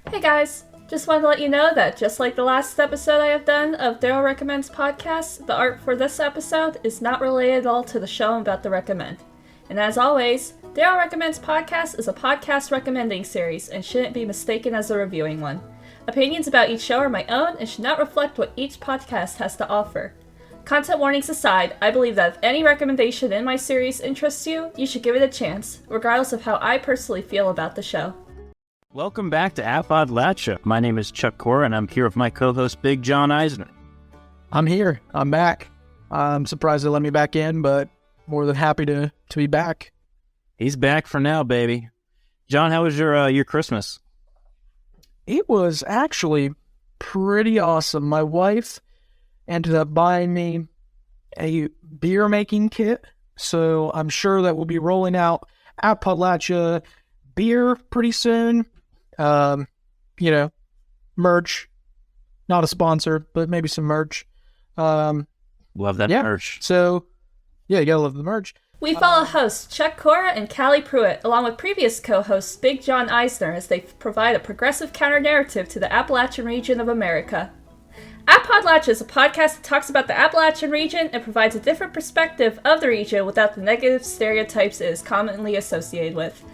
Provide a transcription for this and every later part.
Hey guys, just wanted to let you know that just like the last episode I have done of Daryl Recommends podcast, the art for this episode is not related at all to the show I'm about to recommend. And as always, Daryl Recommends podcast is a podcast recommending series and shouldn't be mistaken as a reviewing one. Opinions about each show are my own and should not reflect what each podcast has to offer. Content warnings aside, I believe that if any recommendation in my series interests you, you should give it a chance, regardless of how I personally feel about the show. Welcome back to Appodlachia. My name is Chuck Cora, and I'm here with my co-host Big John Eisner. I'm here. I'm back. I'm surprised they let me back in, but more than happy to be back. He's back for now, baby. John, how was your Christmas? It was actually pretty awesome. My wife ended up buying me a beer making kit, so I'm sure that we'll be rolling out Appodlachia beer pretty soon. Merch. Not a sponsor, but maybe some merch. Love that merch. So, yeah, you gotta love the merch. We follow hosts Chuck Cora and Callie Pruitt, along with previous co-hosts Big John Eisner, as they provide a progressive counter-narrative to the Appalachian region of America. Appodlachia is a podcast that talks about the Appalachian region and provides a different perspective of the region without the negative stereotypes it is commonly associated with.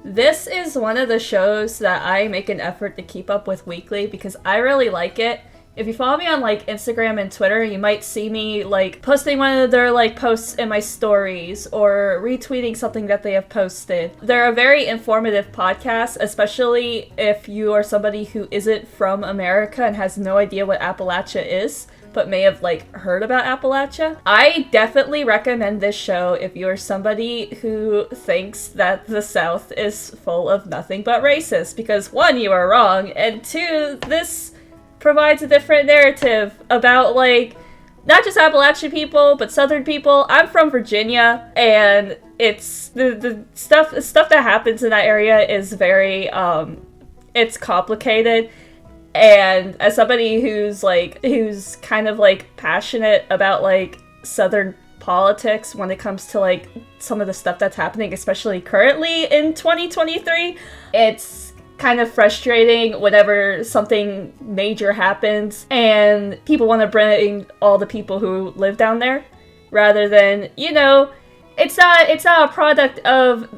This is one of the shows that I make an effort to keep up with weekly because I really like it. If you follow me on Instagram and Twitter, you might see me posting one of their posts in my stories or retweeting something that they have posted. They're a very informative podcast, especially if you are somebody who isn't from America and has no idea what Appalachia is, but may have heard about Appalachia. I definitely recommend this show if you're somebody who thinks that the South is full of nothing but racist, because one, you are wrong, and two, this provides a different narrative about not just Appalachian people, but Southern people. I'm from Virginia, and it's the stuff that happens in that area is very it's complicated. And as somebody who's kind of passionate about Southern politics when it comes to some of the stuff that's happening, especially currently in 2023, it's kind of frustrating whenever something major happens and people want to bring all the people who live down there rather than, it's not a product of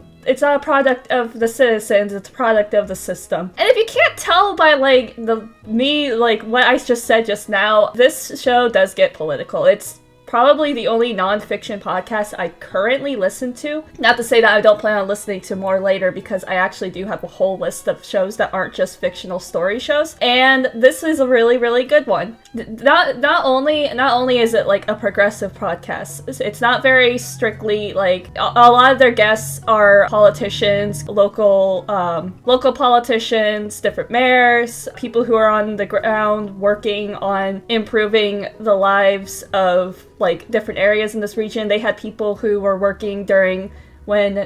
the citizens, it's a product of the system. And if you can't tell by what I just said just now, this show does get political. It's probably the only non-fiction podcast I currently listen to. Not to say that I don't plan on listening to more later, because I actually do have a whole list of shows that aren't just fictional story shows, and this is a really, really good one. Not only is it a progressive podcast, it's not very strictly a lot of their guests are politicians, local politicians, different mayors, people who are on the ground working on improving the lives of different areas in this region. They had people who were working during when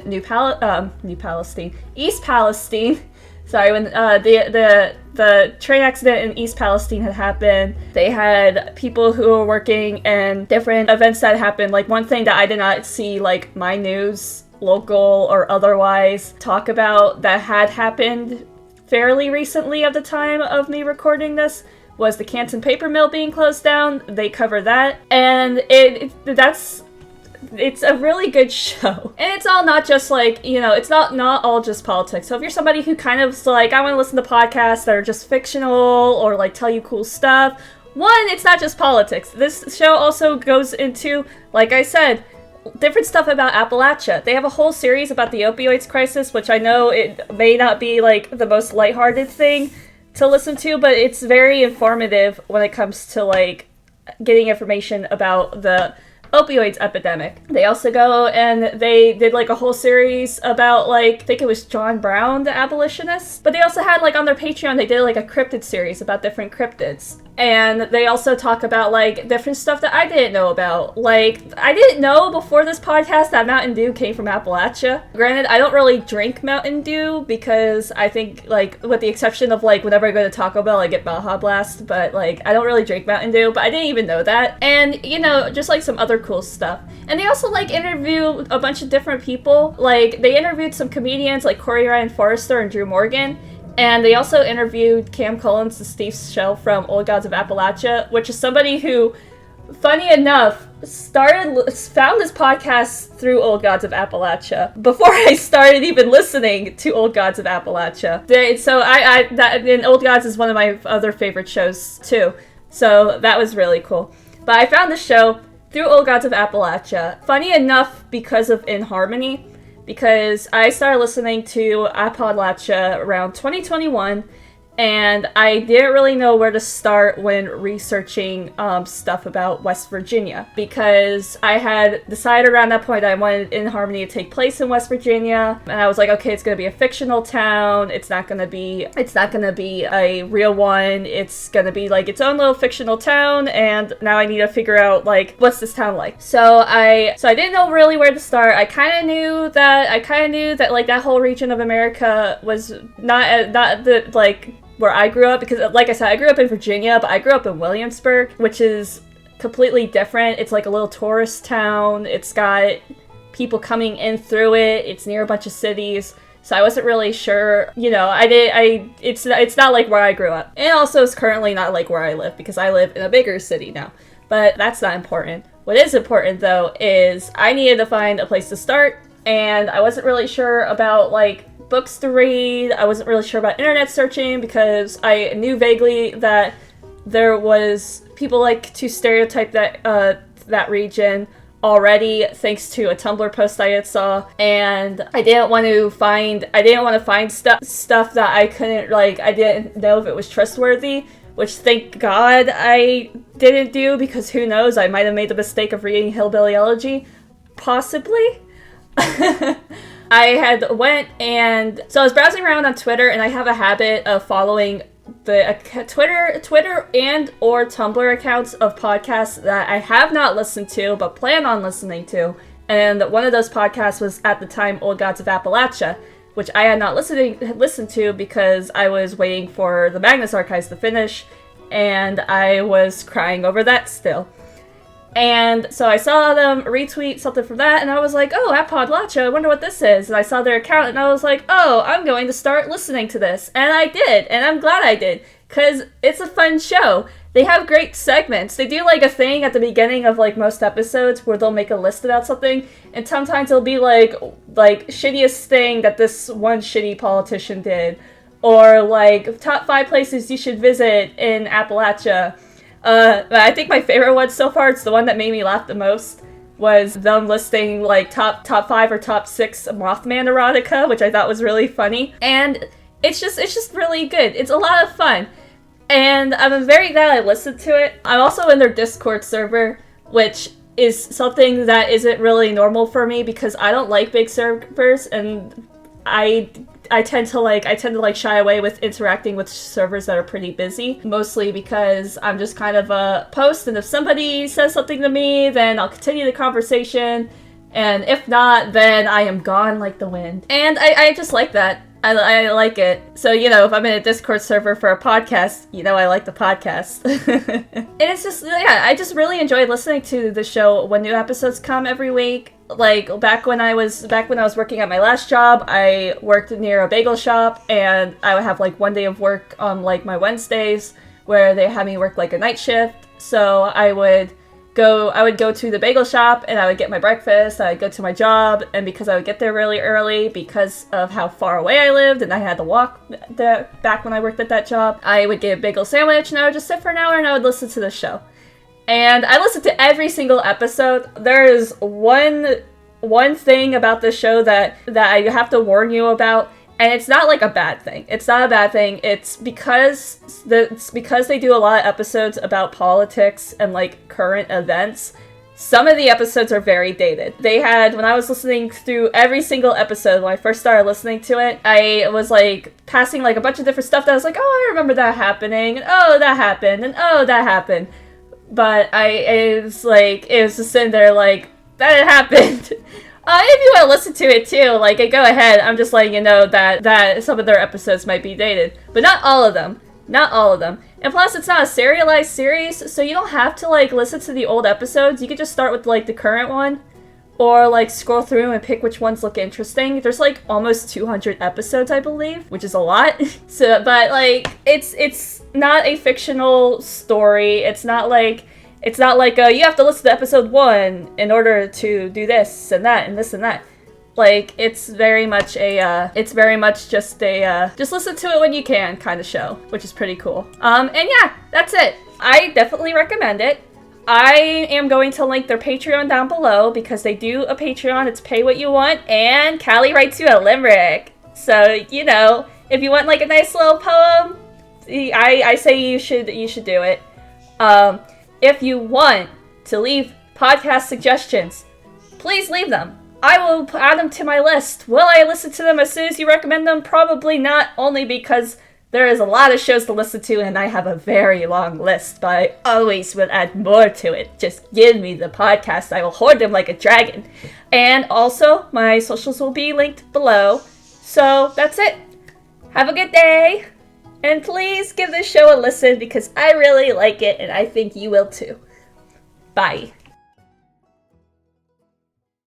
East Palestine, sorry, when the train accident in East Palestine had happened. They had people who were working in different events that happened. One thing that I did not see my news, local or otherwise, talk about that had happened fairly recently at the time of me recording this was the Canton paper mill being closed down. They cover that, and it's a really good show. And it's all not just it's not all just politics. So if you're somebody who kind of I want to listen to podcasts that are just fictional or tell you cool stuff, one, it's not just politics. This show also goes into, like I said, different stuff about Appalachia. They have a whole series about the opioids crisis, which I know it may not be the most lighthearted thing to listen to, but it's very informative when it comes to getting information about the opioids epidemic. They also go and they did a whole series about I think it was John Brown, the abolitionist, but they also had on their Patreon they did a cryptid series about different cryptids. And they also talk about different stuff that I didn't know about. I didn't know before this podcast that Mountain Dew came from Appalachia. Granted, I don't really drink Mountain Dew because I think with the exception of whenever I go to Taco Bell I get Baja Blast, but I don't really drink Mountain Dew, but I didn't even know that. And just some other cool stuff. And they also interview a bunch of different people. They interviewed some comedians like Corey Ryan Forrester and Drew Morgan. And they also interviewed Cam Collins and Steve Shell from Old Gods of Appalachia, which is somebody who, funny enough, found this podcast through Old Gods of Appalachia before I started even listening to Old Gods of Appalachia. And Old Gods is one of my other favorite shows too, so that was really cool. But I found this show through Old Gods of Appalachia. Funny enough, because of In Harmony, because I started listening to Appodlachia around 2021, and I didn't really know where to start when researching stuff about West Virginia, because I had decided around that point I wanted In Harmony to take place in West Virginia, and I was like, okay, it's gonna be a fictional town. It's not gonna be a real one. It's gonna be like its own little fictional town, and now I need to figure out like what's this town like. So I didn't know really where to start. I kind of knew that like that whole region of America was not the like where I grew up, because like I said, I grew up in Virginia, but I grew up in Williamsburg, which is completely different. It's like a little tourist town. It's got people coming in through it. It's near a bunch of cities. So I wasn't really sure, it's not like where I grew up. And also it's currently not like where I live, because I live in a bigger city now. But that's not important. What is important though is I needed to find a place to start, and I wasn't really sure about like books to read. I wasn't really sure about internet searching, because I knew vaguely that there was people like to stereotype that region already, thanks to a Tumblr post I had saw, and I didn't want to find stuff that I couldn't, like, I didn't know if it was trustworthy, which thank God I didn't do, because who knows, I might have made the mistake of reading Hillbilly Elegy, possibly. I had went, and so I was browsing around on Twitter, and I have a habit of following the Twitter and or Tumblr accounts of podcasts that I have not listened to but plan on listening to. And one of those podcasts was at the time Old Gods of Appalachia, which I had not listened to because I was waiting for the Magnus Archives to finish, and I was crying over that still. And so I saw them retweet something from that, and I was like, oh, Appodlachia, I wonder what this is. And I saw their account, and I was like, oh, I'm going to start listening to this. And I did, and I'm glad I did, because it's a fun show. They have great segments. They do, like, a thing at the beginning of, like, most episodes where they'll make a list about something, and sometimes it'll be, like, shittiest thing that this one shitty politician did, or, like, top 5 places you should visit in Appalachia. I think my favorite one so far, it's the one that made me laugh the most, was them listing like top 5 or top 6 Mothman erotica, which I thought was really funny. And it's just really good. It's a lot of fun. And I'm very glad I listened to it. I'm also in their Discord server, which is something that isn't really normal for me because I don't like big servers, and I tend to shy away with interacting with servers that are pretty busy, mostly because I'm just kind of a post, and if somebody says something to me, then I'll continue the conversation, and if not, then I am gone like the wind. And I just like that. I like it. So, if I'm in a Discord server for a podcast, I like the podcast. And it's just, I just really enjoy listening to the show when new episodes come every week. Like, back when I was working at my last job, I worked near a bagel shop, and I would have, like, one day of work on, like, my Wednesdays, where they had me work, like, a night shift. So I would go to the bagel shop, and I would get my breakfast, I would go to my job, and because I would get there really early because of how far away I lived, and I had to walk back when I worked at that job, I would get a bagel sandwich, and I would just sit for an hour, and I would listen to the show. And I listened to every single episode. There is one thing about this show that I have to warn you about, and it's not like a bad thing. It's not a bad thing. It's because they do a lot of episodes about politics and like current events. Some of the episodes are very dated. When I was listening through every single episode, when I first started listening to it, I was like passing like a bunch of different stuff that I was like, oh, I remember that happening, and oh, that happened, and oh, that happened. But it was just sitting there like, that happened. If you want to listen to it too, like, go ahead. I'm just letting you know that some of their episodes might be dated. But not all of them. Not all of them. And plus, it's not a serialized series, so you don't have to, like, listen to the old episodes. You could just start with, like, the current one. or like scroll through and pick which ones look interesting. There's like almost 200 episodes, I believe, which is a lot. So, but like it's not a fictional story. It's not like you have to listen to episode 1 in order to do this and that and this and that. Like, it's very much just a, just listen to it when you can kind of show, which is pretty cool. And yeah, that's it. I definitely recommend it. I am going to link their Patreon down below because they do a Patreon. It's pay what you want, and Callie writes you a limerick. So, you know, if you want like a nice little poem, I say you should do it. If you want to leave podcast suggestions, please leave them. I will add them to my list. Will I listen to them as soon as you recommend them? Probably not, only because there is a lot of shows to listen to and I have a very long list, but I always will add more to it. Just give me the podcast. I will hoard them like a dragon. And also, my socials will be linked below. So that's it. Have a good day. And please give this show a listen because I really like it and I think you will too. Bye.